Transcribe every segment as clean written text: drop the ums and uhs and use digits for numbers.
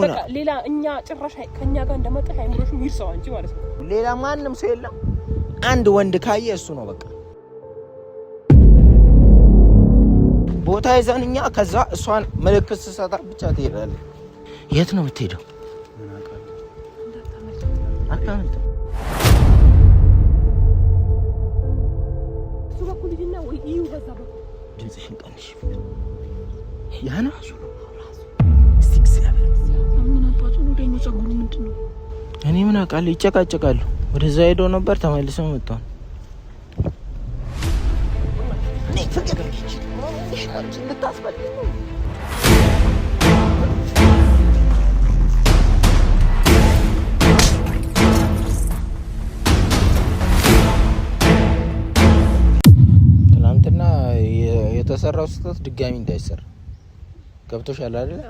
በቃ ሌላ እኛ ጭራሽ ከኛ ጋር እንደመጣ አይምሮሽም ይርሳው አንቺ ማለት ነው። ሌላ ማንንም ሰው የለም። አንድ ወንድ ካየ እሱ ነው በቃ ቦታ ይዘን እኛ ከዛ እሷን ምልክት ስሰጣ ብቻ ትሄዳለች። የት ነው የምትሄደው? አታመልጥ። እሱ በኩል ልጅና ወይ ይው በዛ በኩል ድምፅሽን ቀንሽ። ያና እስቲ እግዚአብሔር ምን አባቱ ነው ደግሞ ጸጉሩ ምንድነው? እኔ ምን አውቃለሁ። ይጨቃጨቃሉ። ወደዛ ሄዶ ነበር ተመልሰው መጣው። እኔ ፍቅር አንቺ ልታስበል ትናንትና የተሰራው ስህተት ድጋሚ እንዳይሰራ ገብቶሻል አይደል?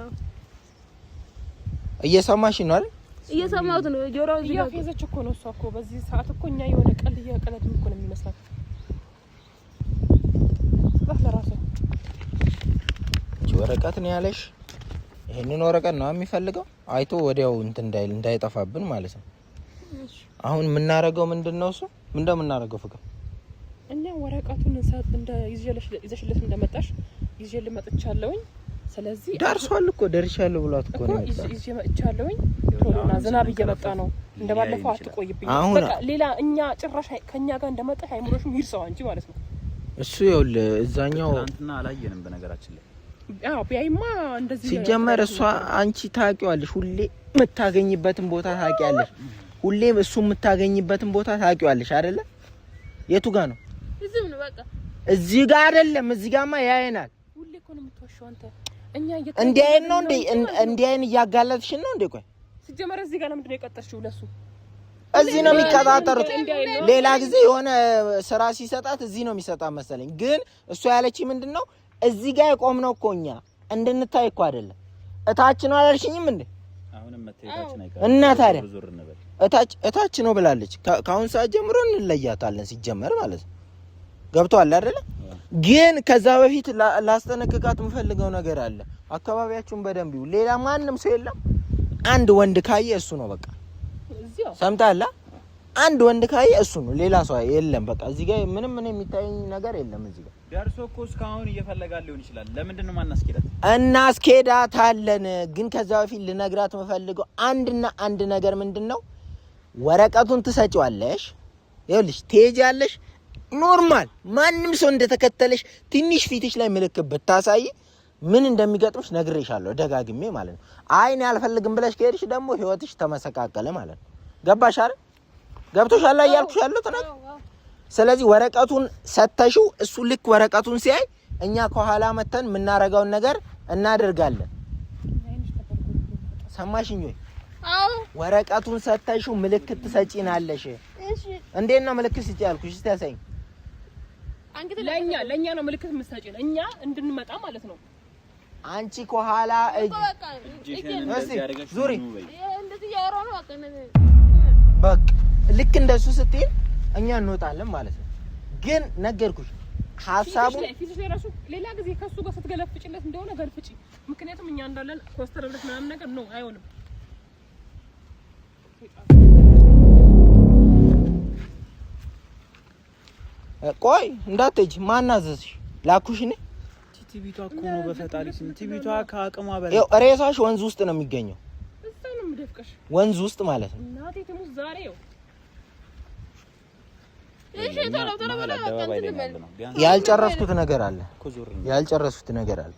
እየሰማሽ ነው አይደል? እየሰማሁት ነው። ጆሮው እያፌዘች እኮ ነው እሷ እኮ በዚህ ሰዓት እኮ እኛ የሆነ ቀልድ እያቀለድን እኮ ነው የሚመስላት። ለራሱ ወረቀት ነው ያለሽ። ይሄንን ወረቀት ነው የሚፈልገው አይቶ ወዲያው እንትን እንዳይጠፋብን ማለት ነው። አሁን የምናረገው ምንድነው? እሱ እንደምናረገው ፍቅር እኛ ወረቀቱን እንሰጥ ይዘሽለት እንደመጣሽ ይዤልህ መጥቻለሁኝ። ስለዚህ ደርሷል እኮ ደርሻለሁ ብሏት እኮ ነው ይዤ መጥቻለሁኝ። ቶሎና ዝናብ እየመጣ ነው እንደባለፈው አትቆይብኝ። በቃ ሌላ እኛ ጭራሽ ከኛ ጋር እንደመጣ አይምሮሽም ይርሳው አንቺ ማለት ነው። እሱ ይኸውልህ እዛኛው ትናንትና አላየንም በነገራችን ላይ። አዎ ቢያይማ እንደዚህ ሲጀመር እሷ አንቺ ታውቂዋለሽ፣ ሁሌ የምታገኝበትን ቦታ ታውቂያለሽ። ሁሌም እሱ የምታገኝበትን ቦታ ታውቂዋለሽ አይደለ? የቱ ጋር ነው? እዚህ ነው በቃ እዚህ ጋር አይደለም። እዚህ ጋርማ ያየናል። ሁሌ እኮ ነው የምትወሽው አንተ። እኛ እንዲህ አይን ነው እንዲህ አይን እያጋለጥሽ ነው እንዴ? ቆይ ሲጀመር እዚህ ጋር ለምንድን ነው የቀጠርሽው? ለሱ እዚህ ነው የሚቀጣጠሩት። ሌላ ጊዜ የሆነ ስራ ሲሰጣት እዚህ ነው የሚሰጣት መሰለኝ። ግን እሷ ያለችኝ ምንድነው እዚህ ጋር የቆምነው እኮ እኛ እንድንታይ እኮ አይደለም። እታች ነው አላልሽኝም እንዴ? አሁንም መተያየታችን አይቀርም እና ታዲያ እታች ነው ብላለች። ከአሁን ሰዓት ጀምሮ እንለያታለን ሲጀመር ማለት ነው። ገብቷል አይደለ? ግን ከዛ በፊት ላስጠነቅቃት የምፈልገው ነገር አለ። አካባቢያችሁን በደንብ ይው። ሌላ ማንንም ሰው የለም። አንድ ወንድ ካየ እሱ ነው በቃ። ሰምታላ? አንድ ወንድ ካየ እሱ ነው፣ ሌላ ሰው የለም። በቃ እዚህ ጋር ምንም የሚታየኝ ነገር የለም። እዚህ ጋር ደርሶ እኮ እስካሁን እየፈለጋል ሊሆን ይችላል። ለምንድን ነው ማናስኬዳት? እናስኬዳታለን። ግን ከዛ በፊት ልነግራት የምፈልገው አንድና አንድ ነገር ምንድነው፣ ወረቀቱን ትሰጪዋለሽ፣ ይኸውልሽ ትሄጃለሽ። ኖርማል ማንም ሰው እንደተከተለሽ ትንሽ ፊትሽ ላይ ምልክት ብታሳይ ምን እንደሚገጥምሽ ነግሬሻለሁ ደጋግሜ ማለት ነው። አይኔ አልፈልግም ብለሽ ከሄድሽ ደግሞ ህይወትሽ ተመሰቃቀለ ማለት ነው። ገባሽ አይደል? ገብቶሻል እያልኩሽ ያለው ተናገር። ስለዚህ ወረቀቱን ሰተሽው እሱ ልክ ወረቀቱን ሲያይ እኛ ከኋላ መተን የምናረጋውን ነገር እናደርጋለን። ሰማሽኝ ወይ? አዎ ወረቀቱን ሰተሽው ምልክት ትሰጪናለሽ። እሺ እንዴት ነው ምልክት ስጪ ያልኩሽ? እስቲ ያሳይኝ። አንተ ለኛ ነው ምልክት የምትሰጪን እኛ እንድንመጣ ማለት ነው። አንቺ ከኋላ ዙሪ በቃ ልክ እንደሱ ስትይ እኛ እንወጣለን ማለት ነው። ግን ነገርኩሽ ሐሳቡ ፊትሽ ላይ ራሱ ሌላ ጊዜ ከሱ ጋር ስትገለፍጭለት እንደሆነ ገልፍጪ። ምክንያቱም እኛ እንዳለን ኮስተር ብለሽ ምናምን ነገር ነው አይሆንም። ቆይ እንዳትሄጂ ማናዘዝሽ ላኩሽ እኔ ቲቪቷ እኮ ነው በፈጣሪ ስም ቲቪቷ ከአቅሟ በላይ ያው ሬሳሽ ወንዝ ውስጥ ነው የሚገኘው። እዛ ነው የምደፍቀሽ ወንዝ ውስጥ ማለት ነው። እናቴ ትሙት ዛሬ ነው። እሺ ተረብተረ ያልጨረስኩት ነገር አለ። ያልጨረስኩት ነገር አለ።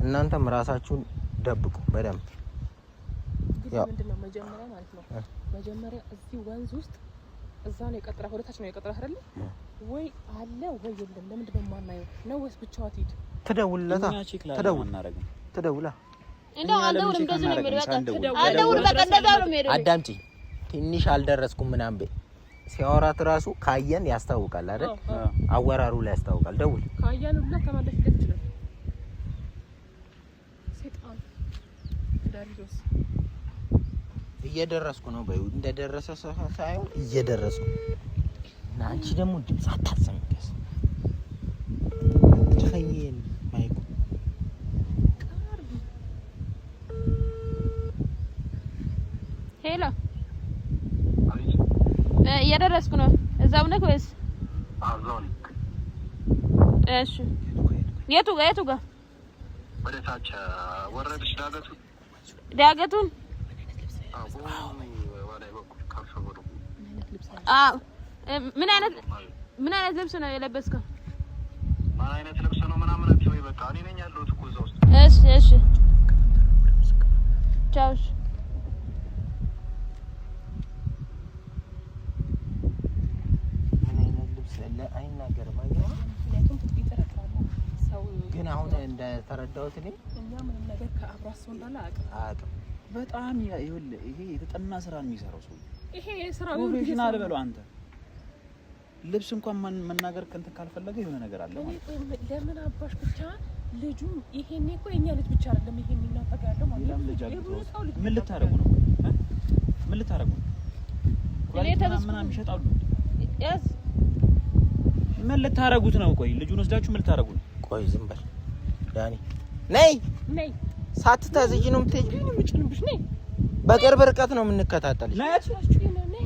እናንተም ራሳችሁን ደብቁ በደንብ። ያው ምንድነው መጀመሪያ ማለት ነው መጀመሪያ እዚህ ወንዝ ውስጥ እዛ ነው የቀጠራ ወደታች ነው የቀጠራ አይደል? ወይ አለ ወይ የለም። ለምንድን ነው የማናየው? ነው ወይስ ብቻዋ ትሄድ? ትደውልለታ ትደውላ እንደው አልደውል እንደዚህ ነው የሚሄደው። አልደውል በቃ እንደዛ ነው የሚሄደው። አዳምጪ ትንሽ አልደረስኩም ምናምን በይ። ሲያወራት ራሱ ካየን ያስታውቃል አይደል? አወራሩ ላይ ያስታውቃል። ደውል ካየን ሁላ ተመለስለት ይችላል። ሰይጣን ዳሪዶስ እየደረስኩ ነው በይ። እንደደረሰ ሳይሆን እየደረስኩ እና አንቺ ደግሞ ድምጽ አታሰሚስ ትፈይን ማይኩ ሄሎ እየደረስኩ ነው። እዛው ነህ ወይስ? አዛው ነኝ። እሺ የቱ ጋር? ወደ ታች ወረድሽ ዳገቱን? አዎ። ምን አይነት ልብስ ነው የለበስከው? ምን አይነት ልብስ ነው ምናምን አትበይ። በቃ እኔ ነኝ ያለሁት እኮ እዛ ውስጥ። እሺ ቻው። ግን አሁን እንደተረዳሁት እኔ ምንም ነገር ከአብራስ ወንዳላ አያውቅም። በጣም ይኸውልህ ይሄ የተጠና ስራ ነው የሚሰራው ሰው። ይሄ የስራ ፕሮፌሽናል በለው አንተ። ልብስ እንኳን መናገር ከእንትን ካልፈለገ የሆነ ነገር አለ ማለት ነው። ለምን አባሽ ብቻ ልጁ ይሄኔ እኮ የኛ ልጅ ብቻ አይደለም ይሄን እናፈጋ ያለው ማለት ነው። ምን ልታረጉ ነው? ምን ልታረጉ ነው? ምናምን ይሸጣሉ። ያዝ ምን ልታረጉት ነው? ቆይ ልጁን ወስዳችሁ ምን ልታረጉ ነው? ቆይ ዝም በል ዳኒ። ነይ ሳትታዘጂ ነው የምትሄጂው? በቅርብ ርቀት ነው የምንከታተልሽ።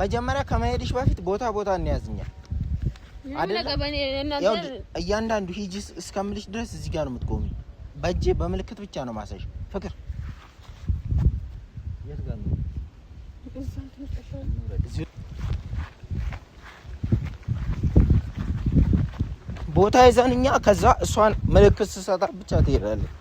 መጀመሪያ ከመሄድሽ በፊት ቦታ እንያዝኛል አይደል? እያንዳንዱ ሂጂ እስከምልሽ ድረስ እዚህ ጋር ነው የምትቆሚ። በእጄ በምልክት ብቻ ነው ማሳይሽ። ፍቅር የት ጋር ነው? ቦታ ይዘን እኛ ከዛ እሷን ምልክት ስሰጣ ብቻ ትሄዳለች።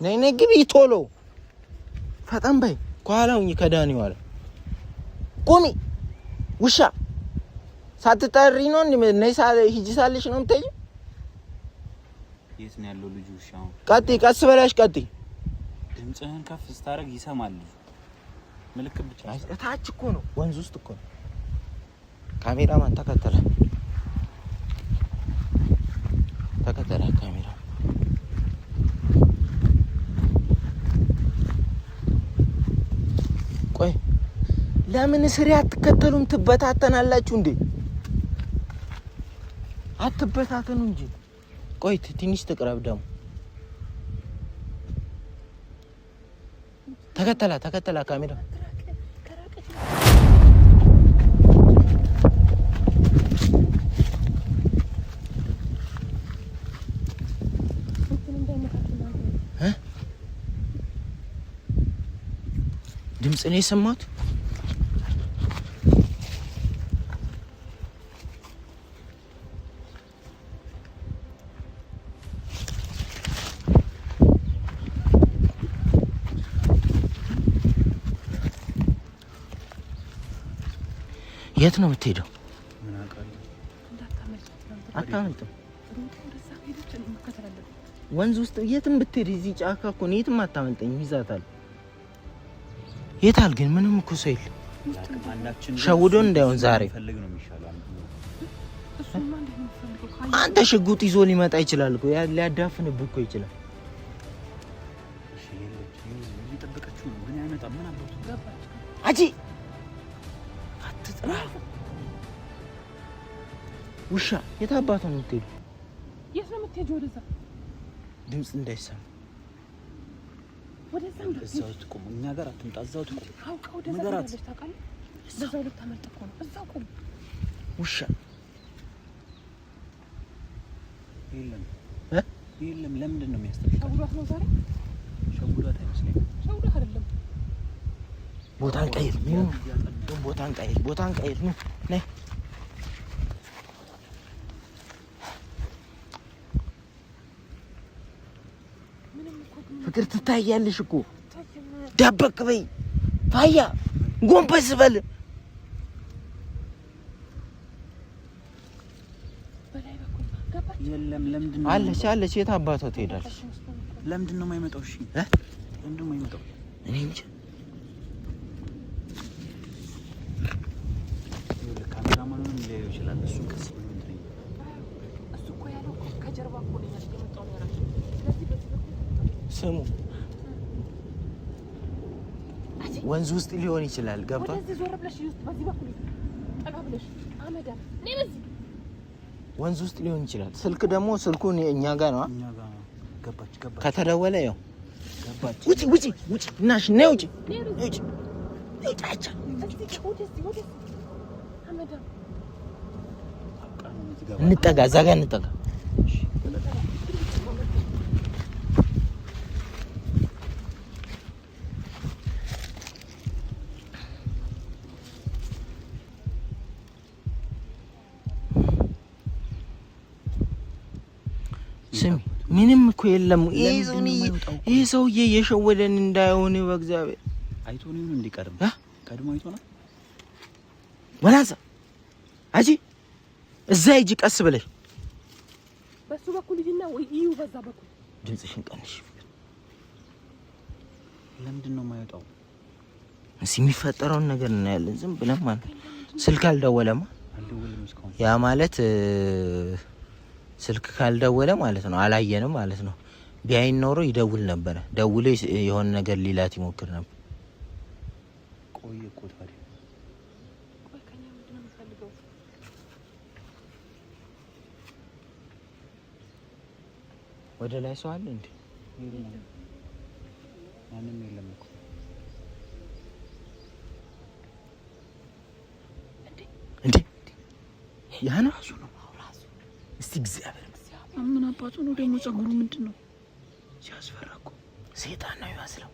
ነይ ግቢ ቶሎ ፈጠን በይ። ከኋላው ከዳኒ ዋለ ቁሚ። ውሻ ሳትጠሪ ነው ነይ ሂጂ ሳልሽ ነው የምትይው? የት ነው ያለው ልጁ? ውሻው ቀጥይ፣ ቀስ በላሽ ቀጥይ። ድምፅህን ከፍ ስታረግ ይሰማል ልጁ። ምልክት ብቻ እታች እኮ ነው፣ ወንዝ ውስጥ እኮ ነው። ካሜራማን ተከተለ ካሜራ። ቆይ ለምን ስሪ አትከተሉም? ትበታተናላችሁ እንዴ? አትበታተኑ እንጂ። ቆይ ትንሽ ተቀራብ ደግሞ ተከተላ ካሜራ። ድምጽ ነው የሰማሁት። የት ነው የምትሄደው? አታመልጥም። ወንዝ ውስጥ የትም ብትሄድ እዚህ ጫካ እኮ ነው። የትም አታመልጠኝም። ይዛታል። የታል ግን? ምንም እኮ ሰው የለም። ሸውዶን እንዳይሆን ዛሬ አንተ ሽጉጥ ይዞ ሊመጣ ይችላል እኮ ሊያዳፍንብህ እኮ ይችላል። አጂ አትጥራ። ውሻ የት አባቱ ነው የምትሄጂው? የት ነው የምትሄጂው? ወደዛ ድምፅ እንዳይሰማ ወደዛ እዛው ትቆም። እኛ ጋር አትምጣ። እዛው ትቆም። አውቀው ወደዛ ታለች ታውቃለህ። እዛው ልታመልጥ እኮ ነው። እዛው ቆም። ውሻ የለም። ለምንድን ነው የሚያስጠብቀው? ሸውዷት ነው ዛሬ። ሸውዷት አይመስለኝም። ሸውዷት አይደለም። ቦታን ቀይር ነው። ቦታን ቀይር ነው። ነይ ፍቅር ትታያለሽ እኮ። ደበቅ በይ ታያ። ጎንበስ በል። የለም። ለምንድን ነው አለች። የት አባቷ ትሄዳለች? ለምንድን ነው የማይመጣው? እሺ ለምንድን ነው የማይመጣው? እኔ እንጃ። ካሜራማኑንም ሊያየው ይችላል። እሱ ከዚህ ነው እንትን እሱ እኮ ያለው ከጀርባ እኮ ነው የመጣው ነው ያለው። ስለዚህ በዚህ በኩል ስሙ ወንዝ ውስጥ ሊሆን ይችላል። ገብቷል። ወደዚህ ዞር ብለሽ ይውስጥ በዚህ በኩል ጠጋ ብለሽ አመዳ ነይ። በዚህ ወንዝ ውስጥ ሊሆን ይችላል። ስልክ ደግሞ ስልኩን እኛ ጋር ነው። እኛ ጋር ገባች ከተደወለ ያው ገባች። ውጪ እናሽ ነይ ውጪ አቻ እንጠጋ እዛ ጋር እንጠጋ። ስሚ ምንም እኮ የለም። ይሄ ሰውዬ የሸወደን እንዳይሆን በእግዚአብሔር አይቶ ነው እንዲቀርም ቀድሞ አይቶ ነው ወላዛ አጂ እዛ ሂጂ ቀስ ብለሽ በሱ በኩል ሂጂና ወይ ይዩ በዛ በኩል ድምፅሽን ቀንሽ። ለምንድን ነው የማይወጣው? እስኪ የሚፈጠረውን ነገር እናያለን። ዝም ብለን ማለት ስልክ አልደወለማ ያ ማለት ስልክ ካልደወለ ማለት ነው አላየንም ማለት ነው። ቢያይን ኖሮ ይደውል ነበር። ደውሎ የሆነ ነገር ሊላት ይሞክር ነበር። ቆይ እኮ ታዲያ ከኛ ምንድን ነው የምትፈልገው? ወደ ላይ ሰው አለ እንዴ? ማንም የለም እኮ እንዴ ያ ነው እሱ ነው ራሱ። እስቲ እግዚአብሔር ምን አባቱ ነው ደግሞ ጸጉሩ ምንድነው ሲያስፈራ እኮ ሰይጣን ነው ያስለው።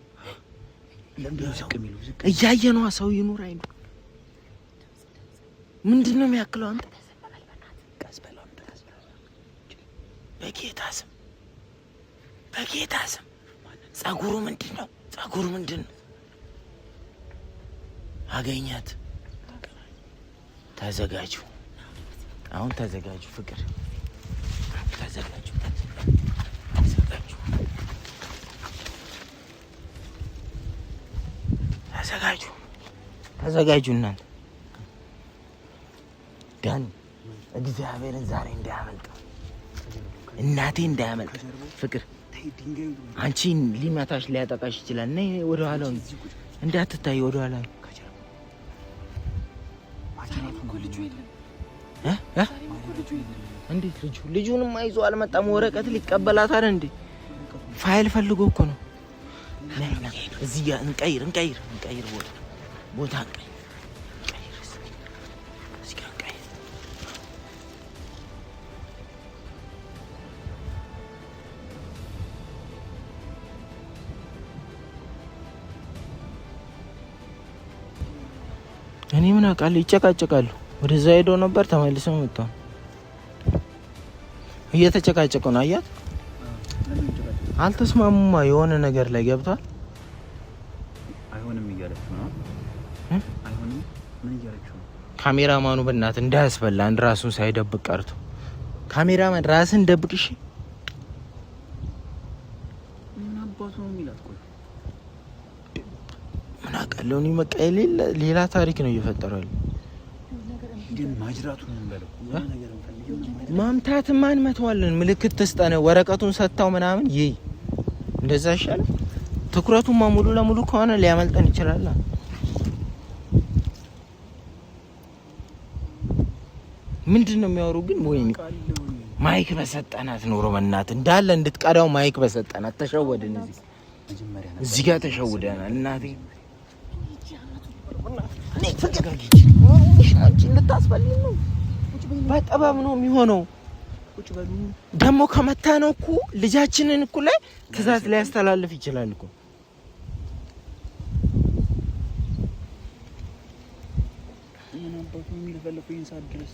ለምንድነው ዝቅ የሚሉ እያየ ነው ሰው ይኑር አይኑ ምንድነው የሚያክለው? አንተ ቀስ በለው በጌታ ስም ጸጉሩ ምንድነው? አገኛት። ተዘጋጁ፣ አሁን ተዘጋጁ። ፍቅር ተዘጋጁ። እናንተ ዳኒ እግዚአብሔርን ዛሬ እንዳያመልጥ እናቴ እንዳያመልጥ። ፍቅር አንቺ ሊመታሽ ሊያጠቃሽ ይችላል። ነይ ወደ ኋላው እንዳትታይ፣ ወደ ኋላ እንዴት ልጁንም አይዞ አልመጣም። ወረቀት ሊቀበላት አይደል እንዴ? ፋይል ፈልጎ እኮ ነው። እዚህ ጋር እንቀይር ቦታ እኔ ምን አውቃለሁ? ይጨቃጨቃሉ። ወደዛ ሄዶ ነበር ተመልሰው መጣው። እየተጨቃጨቁ ነው። አያት አልተስማሙማ። የሆነ ነገር ላይ ገብቷል። አይሆንም እያለች ነው። አይሆንም ምን እያለች ነው? ካሜራማኑ በእናትህ እንዳያስበላ አንድ ራሱን ሳይደብቅ ቀርቶ። ካሜራማን ራስን ደብቅሽ። ምን አባቱ ነው የሚላት? ቆይ ምን አውቃለሁ እኔ። በቃ ሌላ ታሪክ ነው እየፈጠረው ያለው። ግን ማጅራቱ ነው የሚባለው ነገር ማምታት ማን መተዋለን? ምልክት ተስጠነ ወረቀቱን ሰጣው ምናምን ይይ እንደዛ ይሻላል። ትኩረቱን ሙሉ ለሙሉ ከሆነ ሊያመልጠን ይችላል። ምንድነው የሚያወሩ ግን? ወይኔ ማይክ በሰጠናት ኖሮ በእናት እንዳለ እንድትቀዳው ማይክ በሰጠናት። ተሸወድን። እዚህ ጋር ተሸውደናል። እናቴ እኔ ተገጋጊ ልታስፈልግ ነው። በጠባብ ነው የሚሆነው። ደግሞ ከመታ ነው እኮ ልጃችንን እኮ ላይ ትእዛዝ ላይ ያስተላልፍ ይችላል እኮ። ምን አባቱ የሚፈልገው ይንሳት ድረስ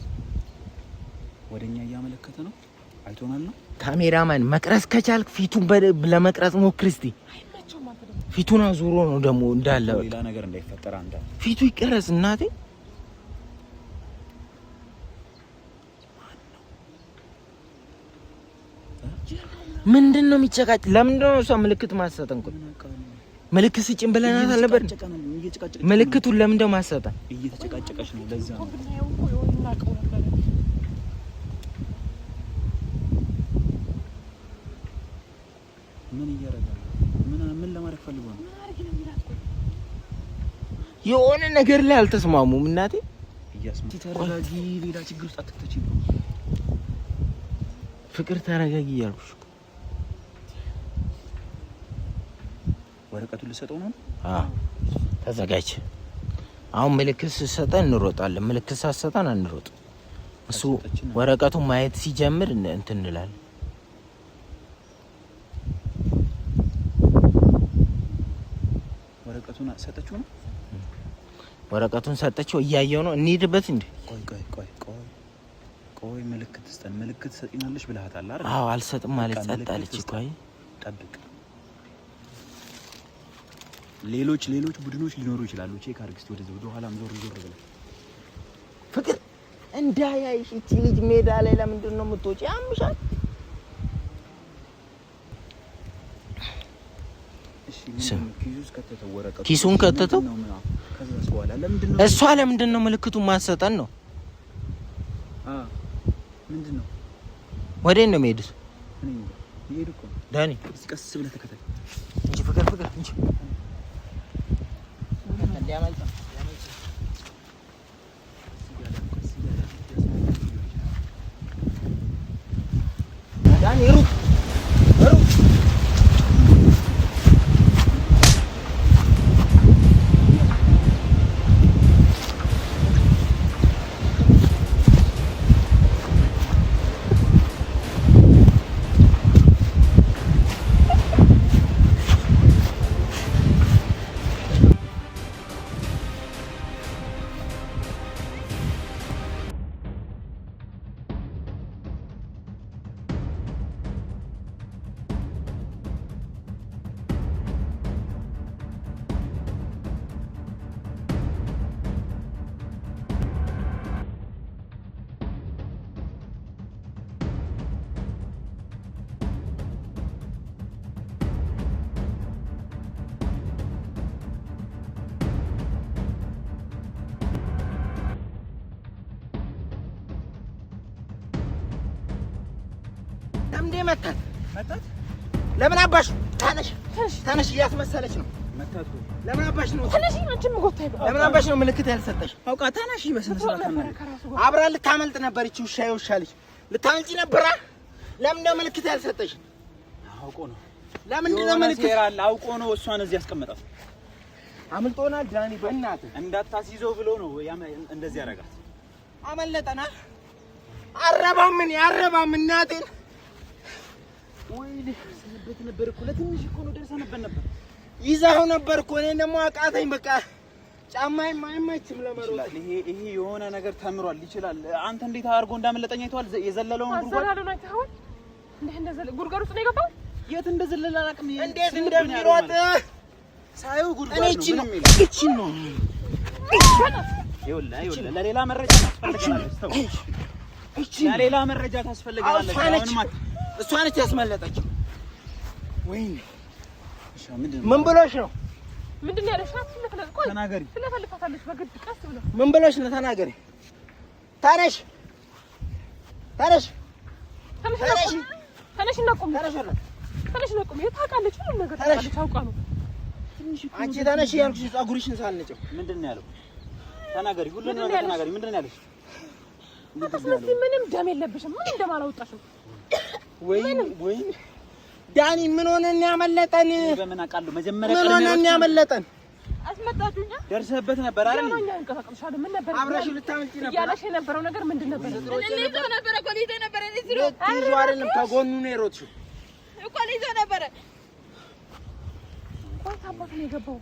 ወደኛ እያመለከተ ነው። አይቶናል ነው። ካሜራማን መቅረጽ ከቻልክ ፊቱን ለመቅረጽ ሞክር እስቲ። ፊቱን አዙሮ ነው ደግሞ እንዳለ ሌላ ነገር እንዳይፈጠር አንተ ፊቱ ይቀረጽ እናቴ። ምንድነው የሚጨቃጭ? ለምንድነው እሷ ምልክት ማሰጠን? ምልክት ስጭን ብለናት አልነበር? ምልክቱን ለምንድነው ማሰጠን? እየተጨቃጨቀሽ ነው። ለዛ ነው ምን እያረጋ ምን ለማድረግ ፈልጎ ነው? የሆነ ነገር ላይ አልተስማሙም እናቴ። ተረጋጊ። ሌላ ችግር ውስጥ አትክተቺ። ፍቅር ተረጋጊ እያልኩሽ እኮ። ወረቀቱን ልሰጠው ነው? አዎ ተዘጋጅ። አሁን ምልክት ስትሰጠን እንሮጣለን፣ ምልክት ሳትሰጠን አንሮጥ። እሱ ወረቀቱን ማየት ሲጀምር እንትን እንላለን። ወረቀቱን ሰጠችው ነው? ወረቀቱን ሰጠችው። እያየው ነው። እንሂድበት እንዴ? ቆይ ምልክት ስጠን። ምልክት ሰጥናለሽ ብለሃታል አይደል? አዎ አልሰጥም ማለት ጸጣለች። ቆይ ጠብቅ። ሌሎች ቡድኖች ሊኖሩ ይችላሉ። ቼክ አድርግ እስቲ ወደዚህ ወደ ኋላም ዞር ብለህ። ፍቅር እንዳያይሽ እቺ ልጅ ሜዳ ላይ ለምንድን ነው የምትወጪ? ያምሻል። ኪሱን ከተተው። እሷ ለምንድን ነው ምልክቱን ማሰጠን ነው? ምንድን ነው? ወዴት ነው የምሄዱት? ዳኒ ቀስ ብለህ ተከተል እንጂ ፍቅር እንጂ ዳኒ ሩቅ መጣት ለምን አባሽ? ታነሽ እያስመሰለች ነው። መጣት ለምን አባሽ ነው? ታነሽ አንቺም ጎታይ ነው። ለምን አባሽ ነው ምልክት ያልሰጠሽ? አውቃ ታነሽ በስነ ስርዓት ነው። አብራ ልታመልጥ ነበር። እቺ ውሻ ይወሻልሽ ልታመልጪ ነበር። ለምን ነው ምልክት ያልሰጠሽ? አውቆ ነው። ለምን ነው ምልክት ያላል? አውቆ ነው እሷን እዚህ ያስቀመጣት። አምልጦናል። ዳኒ በእናትህ እንዳታስይዘው ብሎ ነው እንደዚህ ያደርጋት። አመለጠና አረባም ምን ያረባም እናቴን ወይ ልሰንበት ነበር እኮ ለትንሽ እኮ ነው ደርሰንበት ነበር። ይዛው ነበር እኮ እኔ ደግሞ አቃተኝ። በቃ ጫማዬ አይመችም ለመሮጥ። ይሄ የሆነ ነገር ተምሯል ይችላል። አንተ እንዴት አድርጎ እንዳመለጠኝ አይተዋል? የዘለለውን ጉድጓድ አዘላሉን አይተኸዋል? እንደዘለ ጉድጓድ ውስጥ ነው የገባው። የት እንደዘለለ አላውቅም። እንዴት እንደሚሮጥ ሳይው ጉድጓድ ነው እቺን ነው ይኸውልህ ለሌላ መረጃ ታስፈልጋለች። ተው ለሌላ መረጃ ታስፈልጋለች። አሁንማ እሷ ነች ያስመለጠችው። ወይኔ እሺ ምን ብሎሽ ነው? ምንድን ነው ያለሽ? ቆይ ተናገሪ። ስለፈልፋታለሽ በግድ ቀስ ብለው ምን ብሎሽ ነው? ተናገሪ። ታነሽ እና ቁም። ተነሽ እና ቁም። የታውቃለች ሁሉ ነገር ታውቃለች። አውቃ ነው። አንቺ ተነሽ ያልኩሽ ፀጉርሽን ሳልነጨው። ምንድን ነው ያለው? ተናገሪ። ሁሉንም ነገር ተናገሪ። ምንድን ነው ያለሽ? አታስመስይ። ምንም ደም የለብሽም። ምን ደም አላወጣሽም። ወይ ዳኒ ምን ሆነን ያመለጠን? በምን አውቃለሁ? መጀመሪያ ምን ሆነን ያመለጠን? አስመጣዱኛ ደርሰህበት ነበር አይደል? ያው ነው እንቀሳቀስሻለሁ። ምን ነበር አብረሽ ልታመልጪ ነበር ያለሽ የነበረው ነገር ምንድን ነበር? ሊይዘው ነበረ እኮ ሊይዘው ነበረ። እዚህ ነው ይዞ አይደለም ከጎኑ ነው የሮጥሽው እኮ ሊይዘው ነበረ። ቆይ ታባቱ ነው የገባው።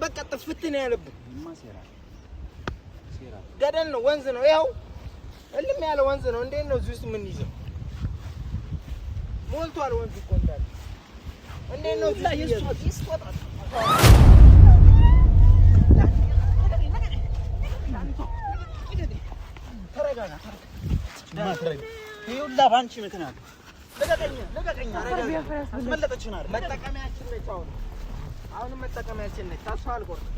በቃ ጥፍት ነው ያለብን። ማሴራ ገደል ነው፣ ወንዝ ነው። ይኸው እልም ያለ ወንዝ ነው። እንዴት ነው እዚህ ውስጥ ምን ይዘው? ሞልቷል ወንዝ እኮ እንዳለ። እንዴት ነው እዚህ ይስቆጣል? ተረጋጋ። ይኸውልህ ባንቺ ምክንያት ለቀቀኛ። አስመለጠችን አይደል? መጠቀሚያችን ነች። አሁንም መጠቀሚያችን ነች። ተስፋ አልቆርጥም።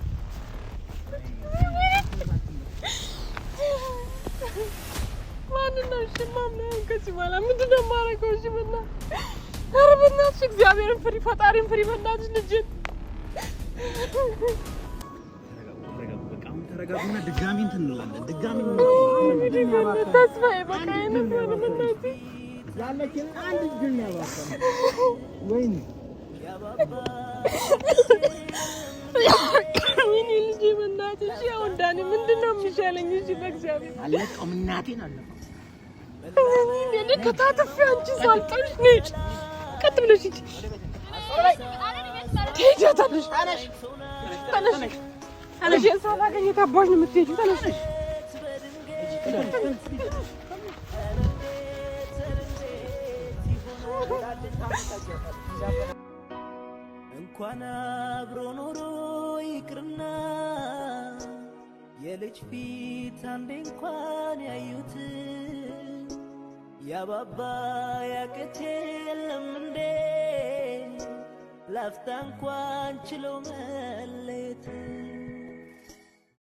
ማንነው? እሺ ማምነው ከዚህ በኋላ ምንድን ነው የማደርገው? እሺ ኧረ በእናትሽ እግዚአብሔርን ፍሪ፣ ፈጣሪን ፍሪ። በእናትሽ ልጅን ተረጋጉና ድጋሚ እንትን እንላለን። ድጋሚ ተስፋዬ በቃ የነበረ በእናትሽ ያለችን አንድ ጅን ያባሰ ወይኔ ወይኔ ልጄ በእናትሽ ያው እንዳኔ ምንድነው የሚሻለኝ? እሺ በእግዚአብሔር አለቀው እናቴን አለቀው እኔ ከታተፍ አንቺ ሳልጠሽ ነጭ ቀጥ ብለሽ እጂ ትሄጃታለሽ። ተነሽ ተነሽ ሳላገኝ ታባሽ ነው የምትሄጂው። ተነሽ እንኳን አብሮ ኖሮ ይቅርና የልጅ ፊት አንዴ እንኳን ያዩት ያባባ ያቅቴ የለም እንዴ ላፍታ እንኳን ችሎ መለየት